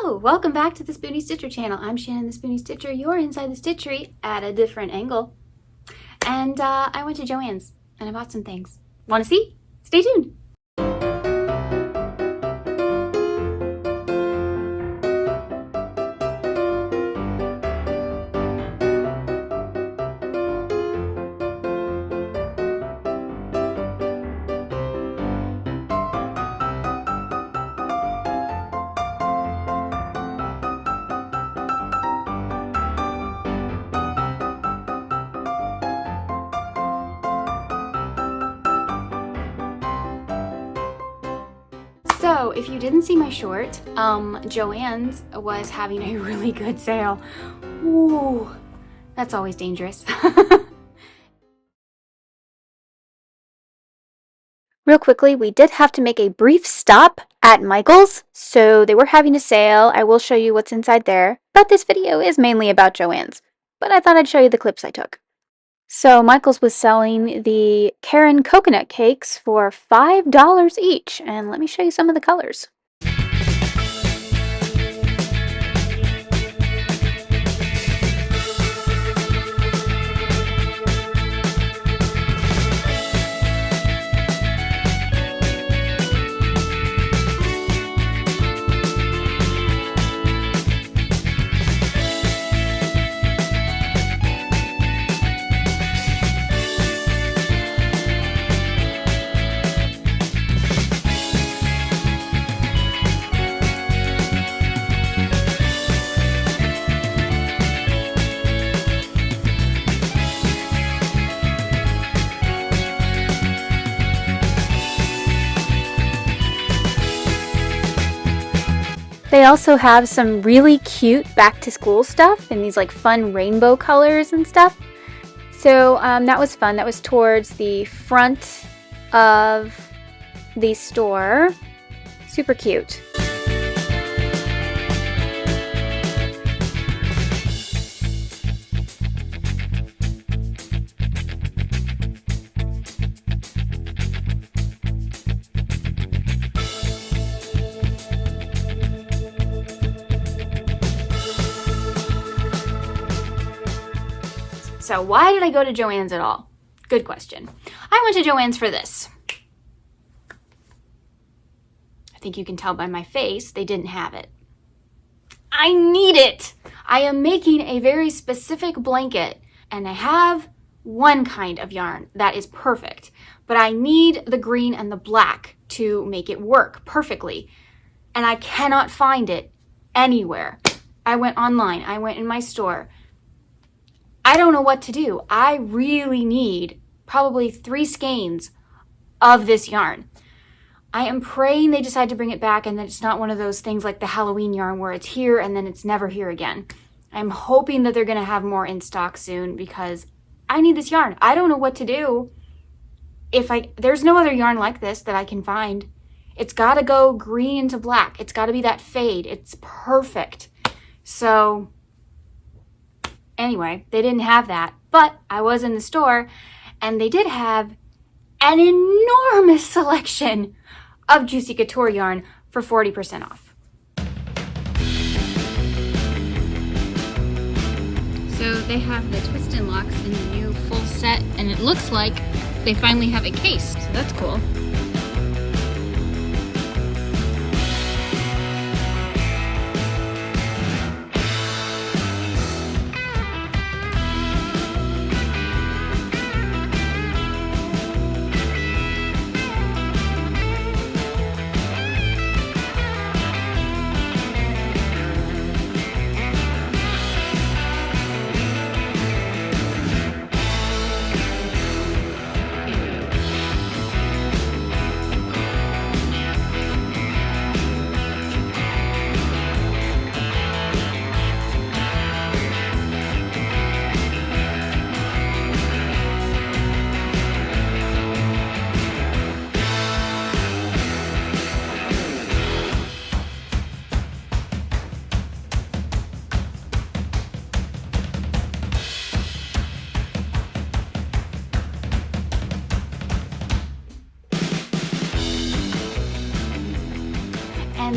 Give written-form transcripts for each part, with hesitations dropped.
Hello! Welcome back to the Spoonie Stitcher channel. I'm Shannon the Spoonie Stitcher. You're inside the stitchery at a different angle. And I went to JoAnn's and I bought some things. Want to see? Stay tuned! So, if you didn't see my short, JoAnn's was having a really good sale. Ooh, that's always dangerous. Real quickly, we did have to make a brief stop at Michael's, so they were having a sale. I will show you what's inside there, but this video is mainly about JoAnn's, but I thought I'd show you the clips I took. So Michael's was selling the Karen coconut cakes for $5 each, and let me show you some of the colors. They also have some really cute back to school stuff in these like fun rainbow colors and stuff. So that was fun. That was towards the front of the store. Super cute. So why did I go to JoAnn's at all? Good question. I went to JoAnn's for this. I think you can tell by my face, they didn't have it. I need it! I am making a very specific blanket, and I have one kind of yarn that is perfect, but I need the green and the black to make it work perfectly, and I cannot find it anywhere. I went online, I went in my store. I don't know what to do. I really need probably 3 skeins of this yarn. I am praying they decide to bring it back and that it's not one of those things like the Halloween yarn where it's here and then it's never here again. I'm hoping that they're going to have more in stock soon because I need this yarn. I don't know what to do. There's no other yarn like this that I can find. It's got to go green into black. It's got to be that fade. It's perfect. So anyway, they didn't have that, but I was in the store and they did have an enormous selection of Juicy Couture yarn for 40% off. So they have the twist and locks in the new full set, and it looks like they finally have a case, so that's cool.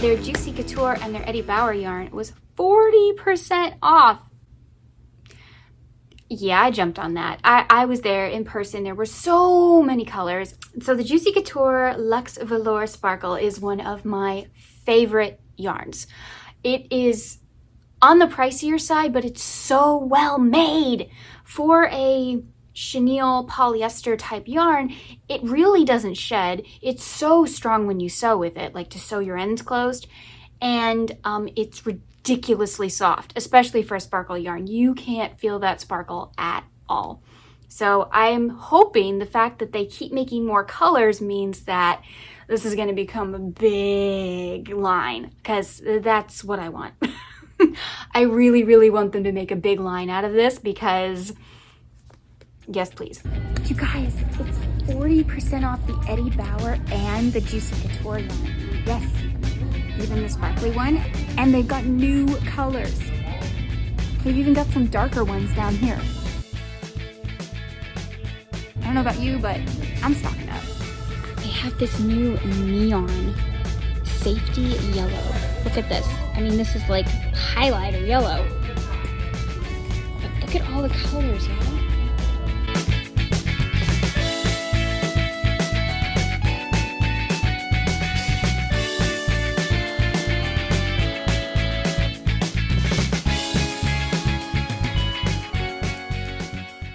their Juicy Couture and their Eddie Bauer yarn was 40% off. Yeah, I jumped on that. I was there in person. There were so many colors. So the Juicy Couture Luxe Velour Sparkle is one of my favorite yarns. It is on the pricier side, but it's so well made. For a chenille polyester type yarn, it really doesn't shed. It's so strong when you sew with it, like to sew your ends closed. And it's ridiculously soft, especially for a sparkle yarn. You can't feel that sparkle at all. So I'm hoping the fact that they keep making more colors means that this is going to become a big line, because that's what I want. I really, really want them to make a big line out of this because, yes, please. You guys, it's 40% off the Eddie Bauer and the Juicy Couture yarn. Yes. Even the sparkly one, and they've got new colors. They've even got some darker ones down here. I don't know about you, but I'm stocking up. They have this new neon safety yellow. Look at this. I mean, this is like highlighter yellow. But look at all the colors, y'all.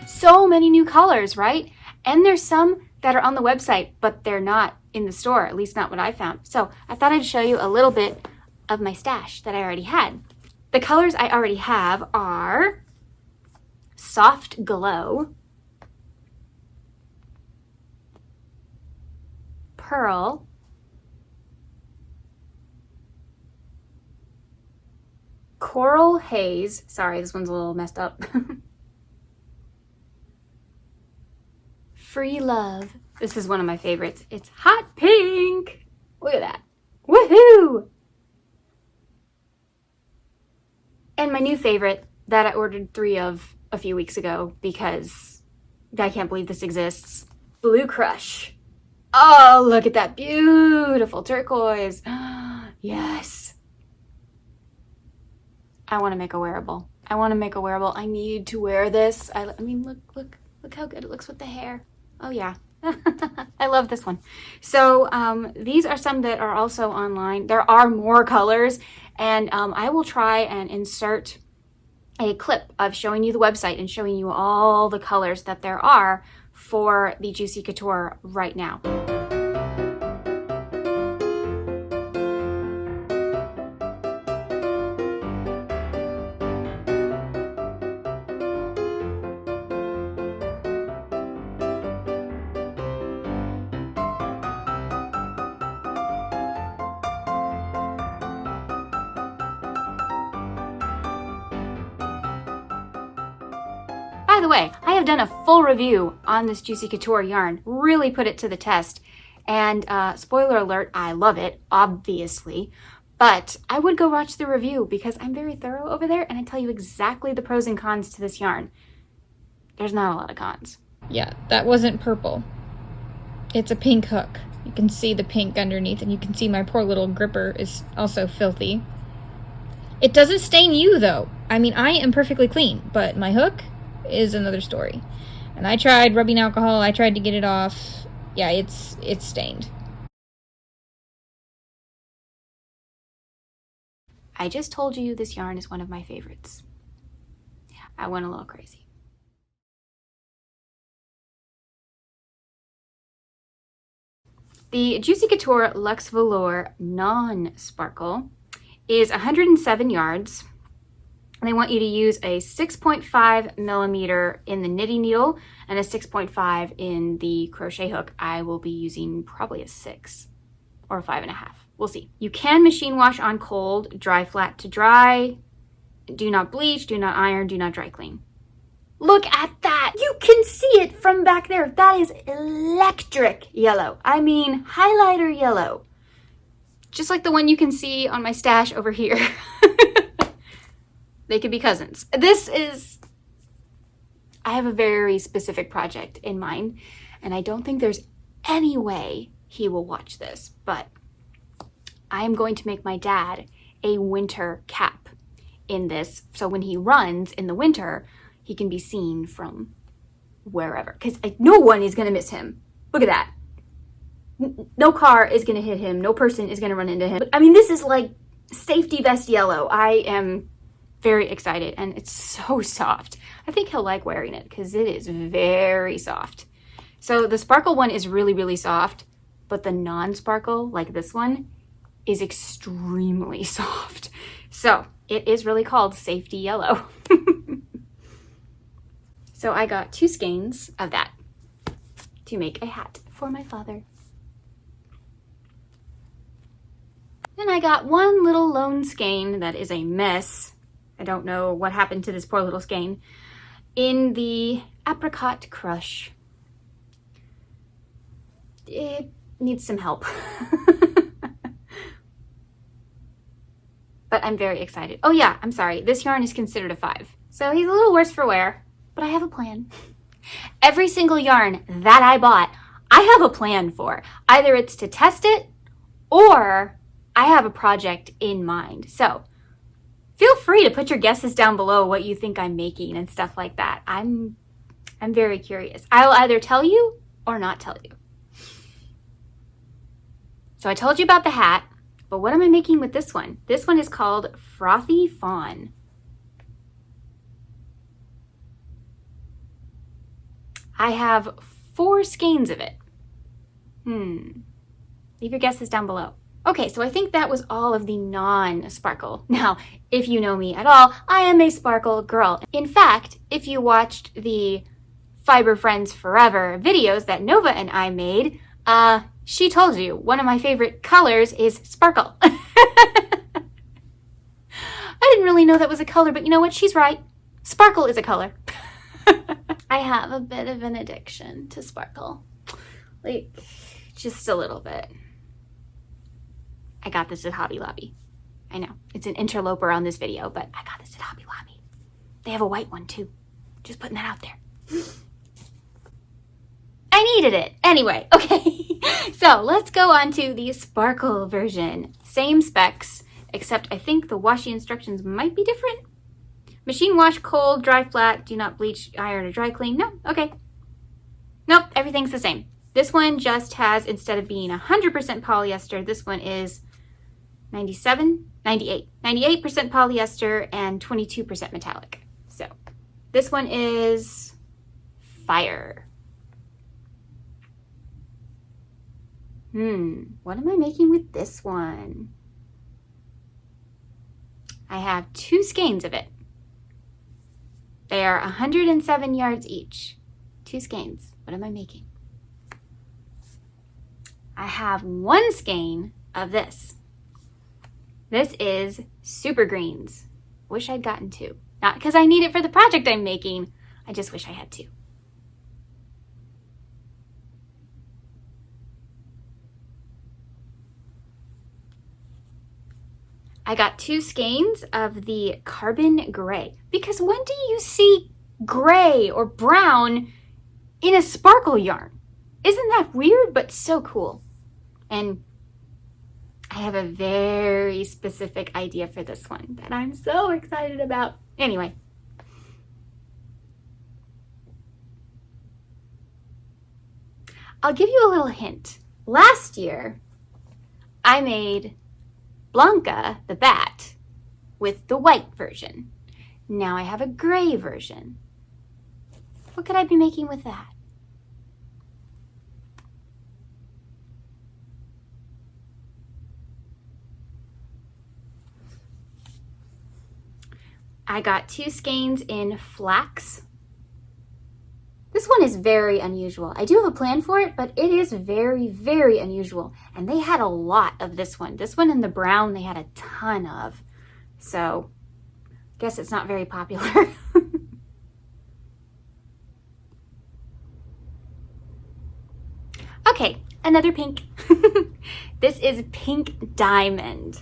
So many new colors, right? And there's some that are on the website, but they're not in the store, at least not what I found. So I thought I'd show you a little bit of my stash that I already had. The colors I already have are Soft Glow, Pearl, Coral Haze. Sorry, this one's a little messed up. Free Love. This is one of my favorites. It's hot pink. Look at that. Woohoo! And my new favorite that I ordered 3 of a few weeks ago because I can't believe this exists. Blue Crush. Oh, look at that beautiful turquoise. Yes. I want to make a wearable. I need to wear this. I mean, look how good it looks with the hair. Oh yeah. I love this one. So these are some that are also online. There are more colors, and I will try and insert a clip of showing you the website and showing you all the colors that there are for the Juicy Couture right now. By the way, I have done a full review on this Juicy Couture yarn, really put it to the test, and spoiler alert, I love it, obviously, but I would go watch the review because I'm very thorough over there and I tell you exactly the pros and cons to this yarn. There's not a lot of cons. Yeah, that wasn't purple. It's a pink hook. You can see the pink underneath, and you can see my poor little gripper is also filthy. It doesn't stain you, though. I mean, I am perfectly clean, but my hook is another story. And I tried rubbing alcohol, I tried to get it off. Yeah, it's stained. I just told you this yarn is one of my favorites. Yeah, I went a little crazy. The Juicy Couture Luxe Velour Non-Sparkle is 107 yards. They want you to use a 6.5 millimeter in the knitting needle and a 6.5 in the crochet hook. I will be using probably a 6 or a 5.5. We'll see. You can machine wash on cold, dry flat to dry. Do not bleach, do not iron, do not dry clean. Look at that! You can see it from back there. That is electric yellow. I mean, highlighter yellow. Just like the one you can see on my stash over here. They could be cousins. I have a very specific project in mind, and I don't think there's any way he will watch this, but I'm going to make my dad a winter cap in this. So when he runs in the winter, he can be seen from wherever. Because no one is going to miss him. Look at that. No car is going to hit him. No person is going to run into him. I mean, this is like safety vest yellow. I am very excited, and it's so soft. I think he'll like wearing it because it is very soft. So the sparkle one is really, really soft, but the non-sparkle, like this one, is extremely soft. So it is really called safety yellow. So I got 2 skeins of that to make a hat for my father. Then I got one little lone skein that is a mess. I don't know what happened to this poor little skein. In the apricot crush. It needs some help. But I'm very excited. Oh yeah, I'm sorry. This yarn is considered a 5. So he's a little worse for wear, but I have a plan. Every single yarn that I bought, I have a plan for. Either it's to test it or I have a project in mind. So feel free to put your guesses down below what you think I'm making and stuff like that. I'm very curious. I'll either tell you or not tell you. So I told you about the hat, but what am I making with this one? This one is called Frothy Fawn. I have 4 skeins of it. Leave your guesses down below. Okay, so I think that was all of the non-sparkle. Now, if you know me at all, I am a sparkle girl. In fact, if you watched the Fiber Friends Forever videos that Nova and I made, she told you one of my favorite colors is sparkle. I didn't really know that was a color, but you know what? She's right. Sparkle is a color. I have a bit of an addiction to sparkle. Like, just a little bit. I got this at Hobby Lobby. I know, it's an interloper on this video, but I got this at Hobby Lobby. They have a white one too. Just putting that out there. I needed it. Anyway, okay. So let's go on to the sparkle version. Same specs, except I think the washi instructions might be different. Machine wash, cold, dry flat, do not bleach, iron, or dry clean. No, okay. Nope, everything's the same. This one just has, instead of being 100% polyester, this one is 98% polyester and 22% metallic. So this one is fire. What am I making with this one? I have 2 skeins of it. They are 107 yards each. 2 skeins. What am I making? I have 1 skein of this. This is Super Greens. Wish I'd gotten 2. Not because I need it for the project I'm making. I just wish I had 2. I got 2 skeins of the Carbon Gray. Because when do you see gray or brown in a sparkle yarn? Isn't that weird, but so cool? And I have a very specific idea for this one that I'm so excited about. Anyway. I'll give you a little hint. Last year, I made Blanca the bat with the white version. Now I have a gray version. What could I be making with that? I got 2 skeins in flax. This one is very unusual. I do have a plan for it, but it is very, very unusual. And they had a lot of this one. This one in the brown, they had a ton of. So, I guess it's not very popular. Okay, another pink. This is Pink Diamond.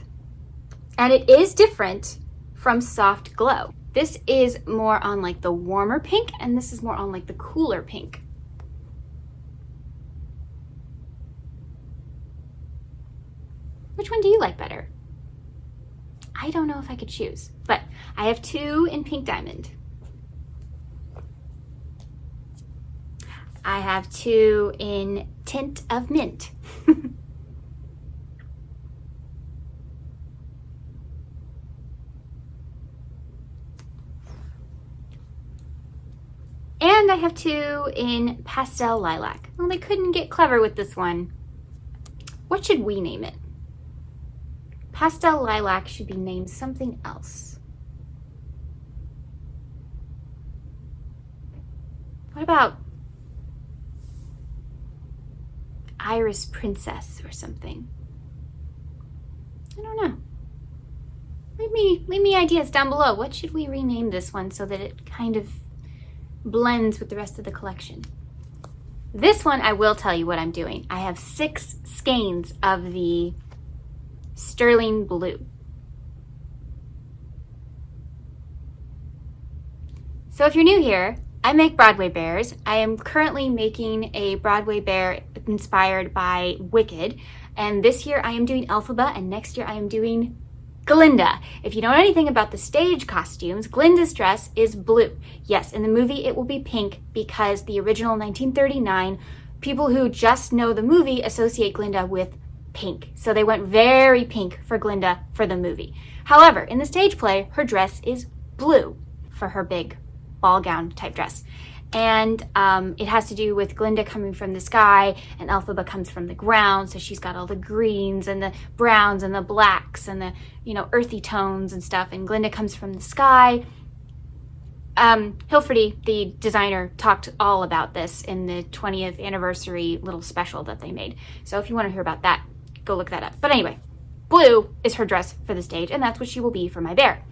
And it is different from Soft Glow. This is more on like the warmer pink, and this is more on like the cooler pink. Which one do you like better? I don't know if I could choose, but I have 2 in pink diamond. I have 2 in tint of mint. And I have 2 in pastel lilac. Well, they couldn't get clever with this one. What should we name it? Pastel lilac should be named something else. What about Iris Princess or something? I don't know. Leave me ideas down below. What should we rename this one so that it kind of blends with the rest of the collection? This one, I will tell you what I'm doing. I have 6 skeins of the sterling blue. So if you're new here, I make Broadway bears. I am currently making a Broadway bear inspired by Wicked. And this year I am doing Elphaba, and next year I am doing Glinda. If you know anything about the stage costumes, Glinda's dress is blue. Yes, in the movie it will be pink because the original 1939, people who just know the movie associate Glinda with pink. So they went very pink for Glinda for the movie. However, in the stage play, her dress is blue for her big ball gown type dress. And it has to do with Glinda coming from the sky and Elphaba comes from the ground. So she's got all the greens and the browns and the blacks and the, earthy tones and stuff. And Glinda comes from the sky. Hilferty, the designer, talked all about this in the 20th anniversary little special that they made. So if you want to hear about that, go look that up. But anyway, blue is her dress for the stage, and that's what she will be for my bear.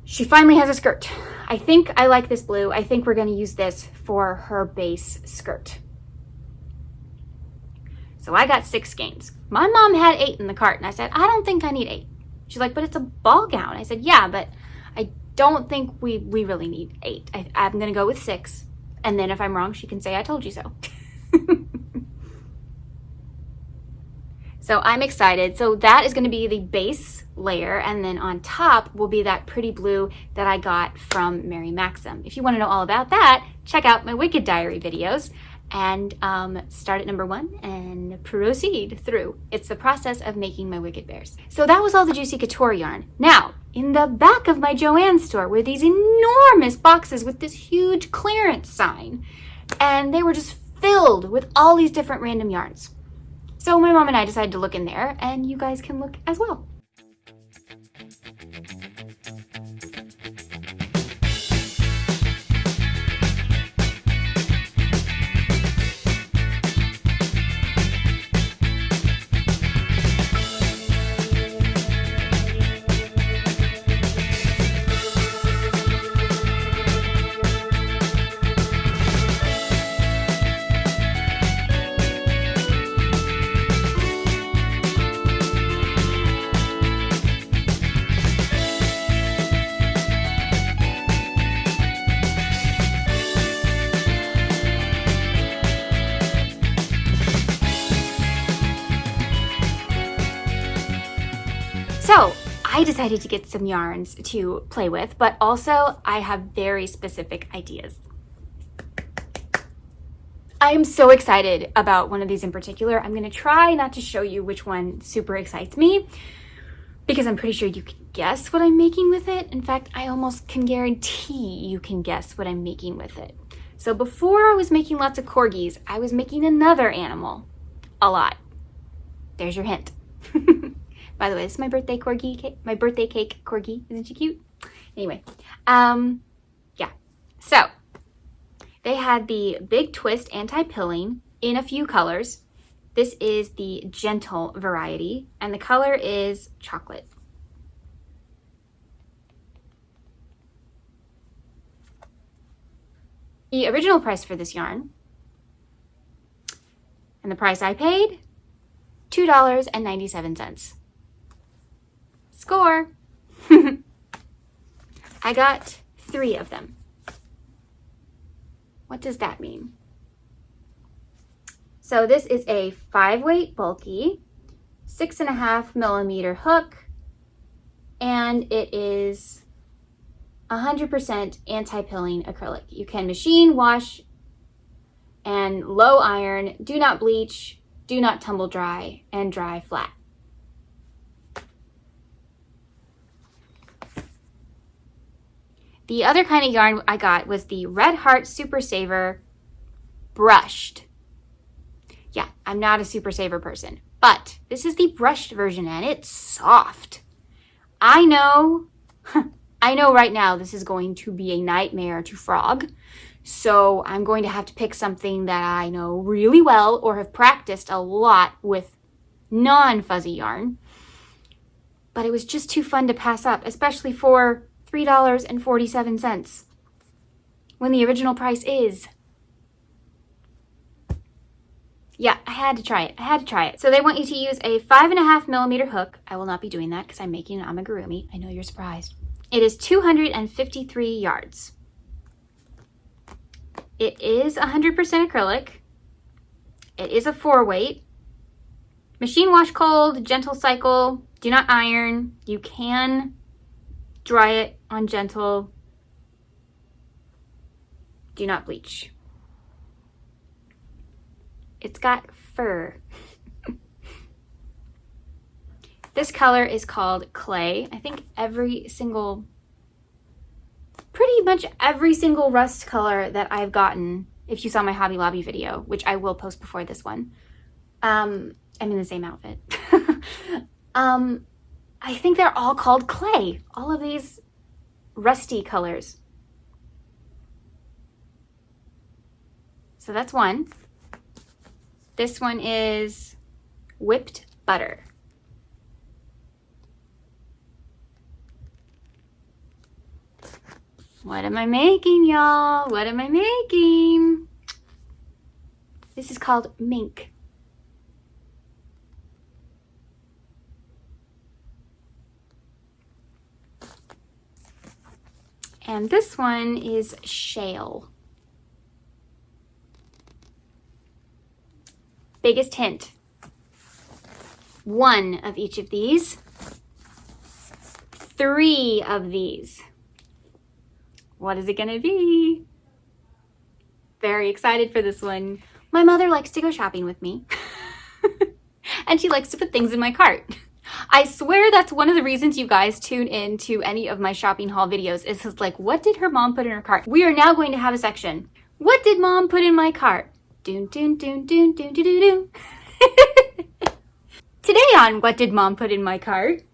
She finally has a skirt. I think I like this blue. I think we're going to use this for her base skirt. So I got 6 skeins. My mom had 8 in the cart, and I said, I don't think I need 8. She's like, but it's a ball gown. I said, yeah, but I don't think we really need 8. I'm going to go with 6, and then if I'm wrong, she can say I told you so. So I'm excited. So that is going to be the base layer, and then on top will be that pretty blue that I got from Mary Maxim. If you want to know all about that, check out my Wicked Diary videos and start at number 1 and proceed through. It's the process of making my Wicked Bears. So that was all the Juicy Couture yarn. Now, in the back of my JoAnn store were these enormous boxes with this huge clearance sign, and they were just filled with all these different random yarns. So my mom and I decided to look in there, and you guys can look as well. So I decided to get some yarns to play with, but also I have very specific ideas. I am so excited about one of these in particular. I'm going to try not to show you which one super excites me, because I'm pretty sure you can guess what I'm making with it. In fact, I almost can guarantee you can guess what I'm making with it. So before I was making lots of corgis, I was making another animal a lot. There's your hint. By the way, this is my birthday corgi cake, my birthday cake corgi. Isn't she cute? Anyway, yeah. So they had the Big Twist Anti-Pilling in a few colors. This is the gentle variety, and the color is chocolate. The original price for this yarn, and the price I paid, $2.97. Score! I got 3 of them. What does that mean? So this is a 5-weight bulky, 6.5mm hook, and it is 100% anti-pilling acrylic. You can machine, wash, and low iron, do not bleach, do not tumble dry, and dry flat. The other kind of yarn I got was the Red Heart Super Saver brushed. Yeah, I'm not a Super Saver person, but this is the brushed version and it's soft. I know right now this is going to be a nightmare to frog, so I'm going to have to pick something that I know really well or have practiced a lot with non-fuzzy yarn. But it was just too fun to pass up, especially for $3.47 when the original price is. Yeah, I had to try it. So they want you to use a 5.5mm hook. I will not be doing that because I'm making an amigurumi. I know you're surprised. It is 253 yards. It is 100% acrylic. It is a 4-weight. Machine wash cold, gentle cycle, do not iron. You can dry it on gentle. Do not bleach. It's got fur. This color is called Clay. I think pretty much every single rust color that I've gotten, if you saw my Hobby Lobby video, which I will post before this one, I'm in the same outfit. I think they're all called Clay. All of these rusty colors. So that's one. This one is Whipped Butter. What am I making, y'all? What am I making? This is called Mink. And this one is Shale. Biggest hint. One of each of these. 3 of these. What is it gonna be? Very excited for this one. My mother likes to go shopping with me. And she likes to put things in my cart. I swear that's one of the reasons you guys tune in to any of my shopping haul videos is like, what did her mom put in her cart? We are now going to have a section. What did mom put in my cart? Doon, doon, doon, doon, doon, doon, doon, doon. Today on What Did Mom Put in My Cart?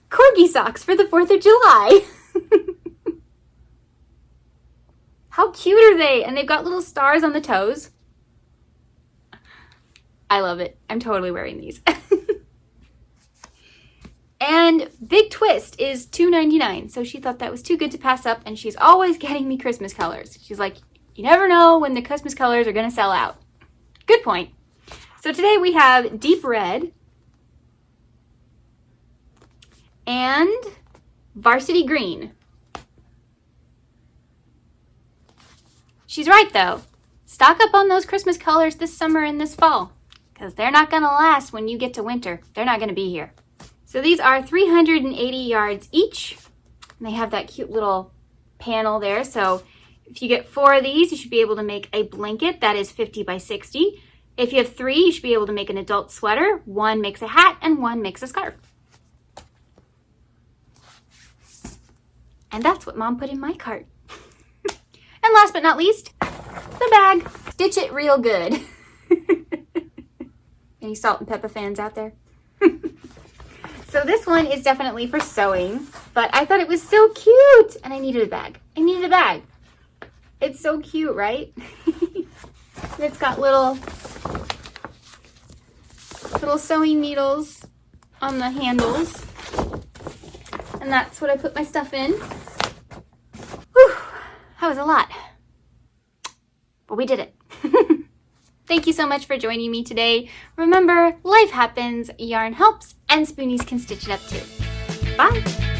Corgi socks for the 4th of July. How cute are they? And they've got little stars on the toes. I love it. I'm totally wearing these. And Big Twist is $2.99. So she thought that was too good to pass up. And she's always getting me Christmas colors. She's like, you never know when the Christmas colors are going to sell out. Good point. So today we have Deep Red and Varsity Green. She's right though. Stock up on those Christmas colors this summer and this fall because they're not going to last when you get to winter. They're not going to be here. So these are 380 yards each. And they have that cute little panel there. So if you get 4 of these, you should be able to make a blanket that is 50 by 60. If you have 3, you should be able to make an adult sweater. 1 makes a hat and 1 makes a scarf. And that's what Mom put in my cart. And last but not least, the bag. Stitch it real good. Any Salt and Pepper fans out there? So this one is definitely for sewing, but I thought it was so cute and I needed a bag. It's so cute, right? It's got little sewing needles on the handles. And that's what I put my stuff in. Whew, that was a lot. But we did it. Thank you so much for joining me today. Remember, life happens, yarn helps, and spoonies can stitch it up too. Bye!